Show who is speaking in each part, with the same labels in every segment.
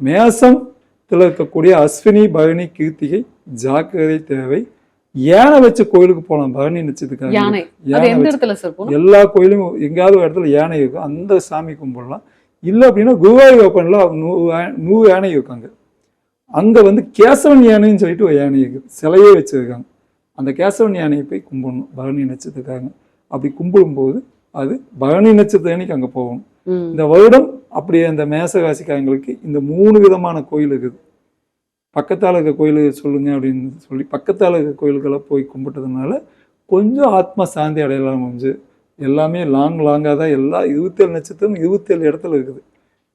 Speaker 1: மேசத்துல இருக்கக்கூடிய அஸ்வினி பரணி கிருத்திகை ஜாக்கிரதை தேவை. யானை வச்ச கோயிலுக்கு போகலாம். பரணி நட்சத்திரத்துக்காக எல்லா கோயிலும் எங்கேயாவது ஒரு இடத்துல யானை இருக்கும், அந்த சாமி கும்பிடலாம். இல்லை அப்படின்னா குருவாயூர் ஓப்பன்ல 100 யானை இருக்காங்க. அங்க வந்து கேசவன் யானைன்னு சொல்லிட்டு ஒரு யானை இருக்கு, சிலையே வச்சிருக்காங்க. அந்த கேசவன் யானையை போய் கும்பிடணும் பரணி நட்சத்திரத்துக்காக. அப்படி கும்பிடும்போது அது பரணி நட்சத்திர அன்னைக்கு அங்க போகணும். இந்த வருடம் அப்படியே அந்த மேச ராசிக்காரங்களுக்கு இந்த 3 விதமான கோயில் இருக்குது. பக்கத்தால் இருக்க கோயில் சொல்லுங்க அப்படின்னு சொல்லி பக்கத்தால் இருக்க கோயிலுக்கெல்லாம் போய் கும்பிட்டதுனால கொஞ்சம் ஆத்மா சாந்தி அடையலாம். கொஞ்சம் எல்லாமே லாங்காக தான் எல்லா 27 நட்சத்திரம் 27 இடத்துல இருக்குது.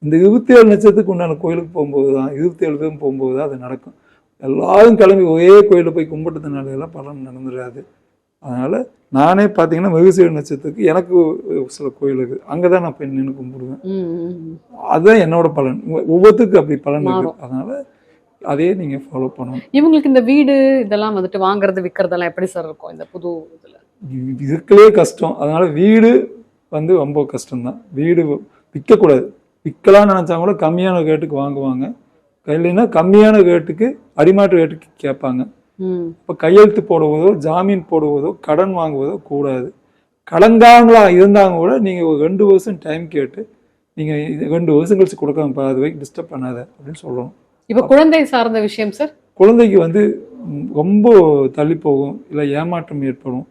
Speaker 1: இந்த 27 நட்சத்திரத்துக்கு உண்டான கோயிலுக்கு போகும்போது தான் 27 பேரும் போகும்போது தான் அது நடக்கும். எல்லாரும் கிளம்பி ஒரே கோயிலில் போய் கும்பிட்டதுனால எல்லாம் பலன் நடந்துடாது. அதனால் நானே பார்த்தீங்கன்னா மிருகசீரிட நட்சத்திரத்துக்கு எனக்கு சில கோயில் இருக்குது, அங்கே தான் நான் போய் நின்று கும்பிடுவேன். அதுதான் என்னோட பலன். ஒவ்வொருத்துக்கும் அப்படி பலன் இருக்குது. அதனால் அதே நீங்கள் ஃபாலோ பண்ணணும்.
Speaker 2: இவங்களுக்கு இந்த வீடு இதெல்லாம் வந்துட்டு வாங்குறது விற்கிறதெல்லாம் எப்படி சார் இருக்கும் இந்த புது இதில்?
Speaker 1: இதுக்குள்ளே கஷ்டம். அதனால் வீடு வந்து ரொம்ப கஷ்டம்தான். வீடு விற்கக்கூடாது. விற்கலாம்னு நினச்சா கூட கம்மியான ரேட்டுக்கு வாங்குவாங்க. இல்லைன்னா கம்மியான ரேட்டுக்கு அடிமாட்டு ரேட்டுக்கு கேட்பாங்க. இப்போ கையெழுத்து போடுவதோ ஜாமீன் போடுவதோ கடன் வாங்குவதோ கூடாது. கடன்காரங்களா இருந்தாங்க கூட நீங்கள் ஒரு 2 வருஷம் டைம் கேட்டு நீங்கள் 2 வருஷம் கழிச்சு கொடுக்காம அது வரைக்கும் டிஸ்டர்ப் பண்ணாத அப்படின்னு சொல்லணும்.
Speaker 2: இப்போ குழந்தை சார்ந்த விஷயம் சார்,
Speaker 1: குழந்தைக்கு வந்து ரொம்ப தள்ளி போகும், இல்லை ஏமாற்றம் ஏற்படும்.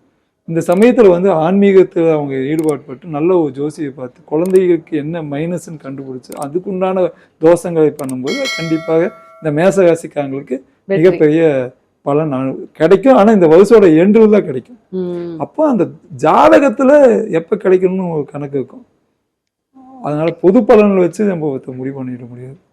Speaker 1: இந்த சமயத்தில் வந்து ஆன்மீகத்தில் அவங்க ஈடுபாடுபட்டு நல்ல ஒரு ஜோசியை பார்த்து குழந்தைகளுக்கு என்ன மைனஸ்ன்னு கண்டுபிடிச்சு அதுக்குண்டான தோஷங்களை பண்ணும்போது கண்டிப்பாக இந்த மேசராசிக்காரங்களுக்கு மிகப்பெரிய பலன் கிடைக்கும். ஆனால் இந்த வருஷோட எண்டில் தான் கிடைக்கும். அப்போ அந்த ஜாதகத்தில் எப்போ கிடைக்கணும்னு ஒரு கணக்கு இருக்கும். அதனால பொது பலன்களை வச்சு நம்ம முடிவு பண்ணிட முடியாது.